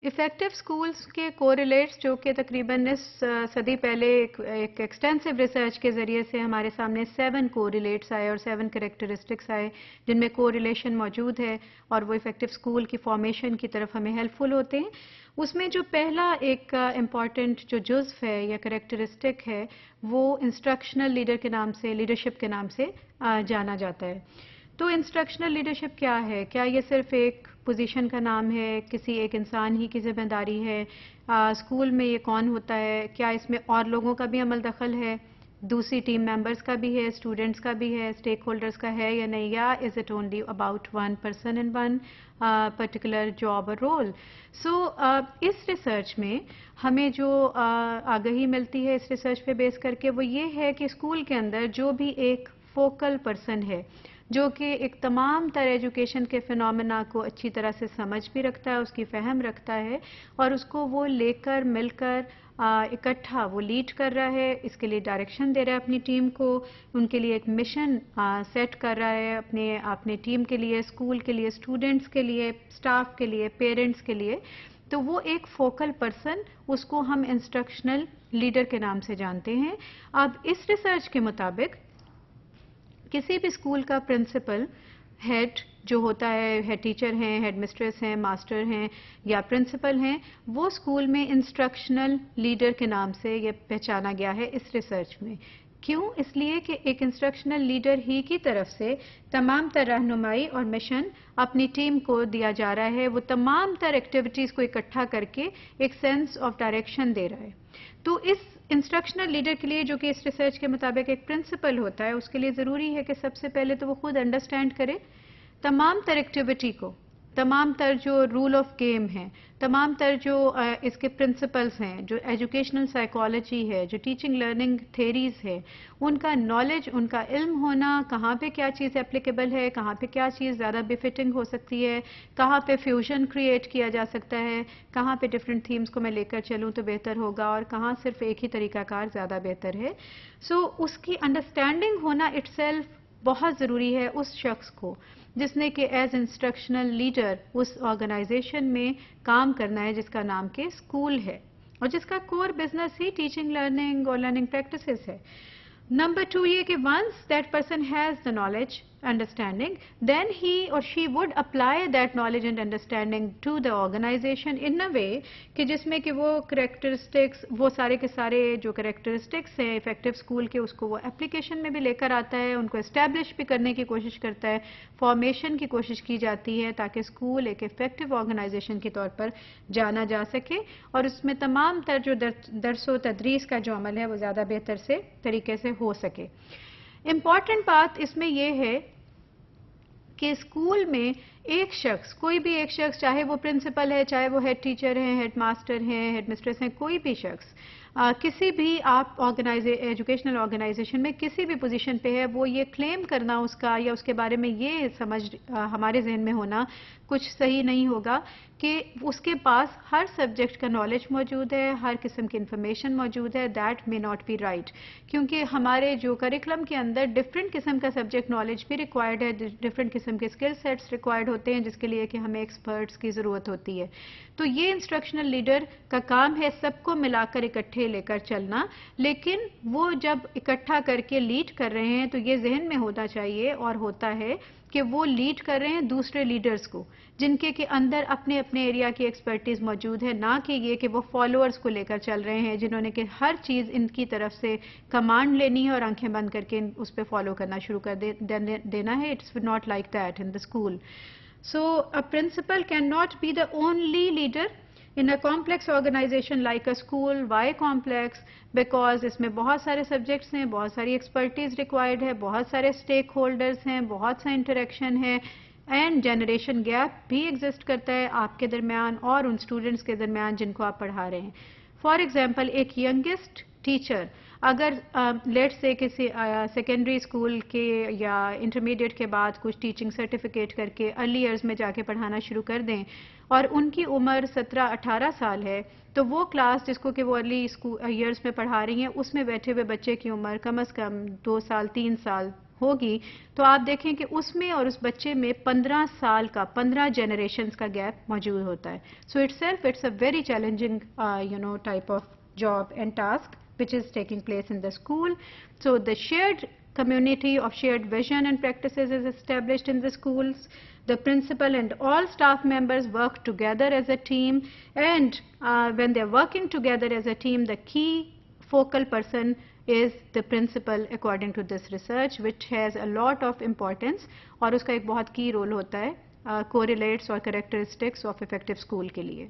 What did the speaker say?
Effective schools کے correlates جو کہ تقریباً اس صدی پہلے ایک ایکسٹینسو ریسرچ کے ذریعے سے ہمارے سامنے 7 کوریلیٹس آئے اور 7 کریکٹرسٹکس آئے جن میں کوریلیشن موجود ہے اور وہ افیکٹو سکول کی فارمیشن کی طرف ہمیں ہیلپ فل ہوتے ہیں. اس میں جو پہلا ایک امپورٹنٹ جو جزو ہے یا کریکٹرسٹک ہے وہ انسٹرکشنل لیڈر کے نام سے لیڈرشپ کے نام سے جانا جاتا ہے. تو انسٹرکشنل لیڈرشپ کیا ہے؟ کیا یہ صرف ایک پوزیشن کا نام ہے، کسی ایک انسان ہی کی ذمہ داری ہے؟ اسکول میں یہ کون ہوتا ہے؟ کیا اس میں اور لوگوں کا بھی عمل دخل ہے؟ دوسری ٹیم ممبرز کا بھی ہے، اسٹوڈنٹس کا بھی ہے، اسٹیک ہولڈرز کا ہے یا نہیں؟ یا is it only about one person in one particular job اور رول؟ سو اس ریسرچ میں ہمیں جو آگہی ملتی ہے اس ریسرچ پہ بیس کر کے وہ یہ ہے کہ اسکول کے اندر جو بھی ایک فوکل پرسن ہے جو کہ ایک تمام تر ایجوکیشن کے فینومینا کو اچھی طرح سے سمجھ بھی رکھتا ہے، اس کی فہم رکھتا ہے اور اس کو وہ لے کر مل کر اکٹھا وہ لیڈ کر رہا ہے، اس کے لیے ڈائریکشن دے رہا ہے اپنی ٹیم کو، ان کے لیے ایک مشن سیٹ کر رہا ہے اپنے ٹیم کے لیے، اسکول کے لیے، اسٹوڈنٹس کے لیے، اسٹاف کے لیے، پیرنٹس کے لیے. تو وہ ایک فوکل پرسن، اس کو ہم انسٹرکشنل لیڈر کے نام سے جانتے ہیں. اب اس ریسرچ کے مطابق کسی بھی اسکول کا پرنسپل ہیڈ جو ہوتا ہے، ہیڈ ٹیچر ہیں، ہیڈ مسٹریس ہیں، ماسٹر ہیں یا پرنسپل ہیں، وہ اسکول میں انسٹرکشنل لیڈر کے نام سے یہ پہچانا گیا ہے اس ریسرچ میں. کیوں؟ اس لیے کہ ایک انسٹرکشنل لیڈر ہی کی طرف سے تمام تر رہنمائی اور مشن اپنی ٹیم کو دیا جا رہا ہے، وہ تمام تر ایکٹیویٹیز کو اکٹھا کر کے ایک سینس آف ڈائریکشن دے رہا ہے. تو اس انسٹرکشنل لیڈر کے لیے جو کہ اس ریسرچ کے مطابق ایک پرنسپل ہوتا ہے، اس کے لیے ضروری ہے کہ سب سے پہلے تو وہ خود انڈرسٹینڈ کرے تمام تر ایکٹیویٹی کو، تمام تر جو رول آف گیم ہیں، تمام تر جو اس کے پرنسپلز ہیں، جو ایجوکیشنل سائیکالوجی ہے، جو ٹیچنگ لرننگ تھیریز ہے، ان کا نالج، ان کا علم ہونا، کہاں پہ کیا چیز اپلیکیبل ہے، کہاں پہ کیا چیز زیادہ بفٹنگ ہو سکتی ہے، کہاں پہ فیوژن کریٹ کیا جا سکتا ہے، کہاں پہ ڈفرینٹ تھیمز کو میں لے کر چلوں تو بہتر ہوگا اور کہاں صرف ایک ہی طریقہ کار زیادہ بہتر ہے. سو اس کی انڈرسٹینڈنگ ہونا اٹ سیلف بہت ضروری ہے اس شخص کو جس نے کہ ایز انسٹرکشنل لیڈر اس آرگنائزیشن میں کام کرنا ہے جس کا نام کہ اسکول ہے اور جس کا کور بزنس ہی ٹیچنگ لرننگ اور لرننگ پریکٹسز ہے. نمبر 2 یہ کہ once that person has the knowledge, understanding, then he or she would apply that knowledge and understanding to the organization in a way کہ جس میں کہ وہ کریکٹرسٹکس، وہ سارے کے سارے جو کریکٹرسٹکس ہیں افیکٹو اسکول کے، اس کو وہ اپلیکیشن میں بھی لے کر آتا ہے، ان کو اسٹیبلش بھی کرنے کی کوشش کرتا ہے، فارمیشن کی کوشش کی جاتی ہے تاکہ اسکول ایک افیکٹو آرگنائزیشن کے طور پر جانا جا سکے اور اس میں تمام تر جو درس و تدریس کا جو عمل ہے وہ زیادہ بہتر سے طریقے سے ہو سکے. امپورٹنٹ بات اس میں یہ ہے کہ اسکول میں ایک شخص، کوئی بھی ایک شخص، چاہے وہ پرنسپل ہے، چاہے وہ ہیڈ ٹیچر ہیں، ہیڈ ماسٹر ہیں، ہیڈ مسٹریس ہیں، کوئی بھی شخص کسی بھی آپ ایجوکیشنل آرگنائزیشن میں کسی بھی پوزیشن پہ ہے، وہ یہ کلیم کرنا اس کا یا اس کے بارے میں یہ سمجھ ہمارے ذہن میں ہونا کچھ صحیح نہیں ہوگا کہ اس کے پاس ہر سبجیکٹ کا نالج موجود ہے، ہر قسم کی انفارمیشن موجود ہے. That may not be right کیونکہ ہمارے جو کریکولم کے اندر ڈفرینٹ قسم کا سبجیکٹ نالج بھی ریکوائرڈ ہے، ڈفرینٹ قسم کے اسکل سیٹس ریکوائرڈ ہوتے ہیں جس کے لیے کہ ہمیں ایکسپرٹس کی ضرورت ہوتی ہے. تو یہ انسٹرکشنل لیڈر کا کام ہے سب کو ملا کر اکٹھے لے کر چلنا، لیکن وہ جب اکٹھا کر کے لیڈ کر رہے ہیں تو یہ ذہن میں ہونا چاہیے اور ہوتا ہے کہ وہ لیڈ کر رہے ہیں دوسرے لیڈرز کو جن کے اندر اپنے اپنے ایریا کی ایکسپرٹیز موجود ہے، نہ کہ یہ کہ وہ فالوورز کو لے کر چل رہے ہیں جنہوں نے کہ ہر چیز ان کی طرف سے کمانڈ لینی ہے اور آنکھیں بند کر کے اس پہ فالو کرنا شروع کر دینا ہے. It's not like that in the school. So a principal cannot be the only leader in a complex organization like a school. Why complex? Because اس میں بہت سارے سبجیکٹس ہیں، بہت ساری ایکسپرٹیز ریکوائرڈ ہے، بہت سارے اسٹیک ہولڈرز ہیں، بہت سا انٹریکشن ہے اینڈ جنریشن گیپ بھی ایگزسٹ کرتا ہے آپ کے درمیان اور ان اسٹوڈنٹس کے درمیان جن کو آپ پڑھا رہے ہیں. فار ایگزامپل ایک ینگسٹ ٹیچر اگر لیٹ سے کسی سیکنڈری اسکول کے یا انٹرمیڈیٹ کے بعد کچھ ٹیچنگ سرٹیفکیٹ کر کے ارلی ایئرز میں جا کے پڑھانا شروع کر دیں اور ان کی عمر 17-18 سال ہے تو وہ کلاس جس کو کہ وہ ارلی ایئرز میں پڑھا رہی ہیں اس میں بیٹھے ہوئے بچے کی عمر کم از کم 2 سال 3 سال ہوگی تو آپ دیکھیں کہ اس میں اور اس بچے میں 15 سال کا 15 جنریشنز کا گیپ موجود ہوتا ہے. So it's a very challenging type of job and task which is taking place in the school. So the shared community of shared vision and practices is established in the schools. The principal and all staff members work together as a team, and when they are working together as a team, the key focal person is the principal according to this research, which has a lot of importance اور اس کا ایک بہت کی role ہوتا ہے correlates اور characteristics of effective school کے لیے.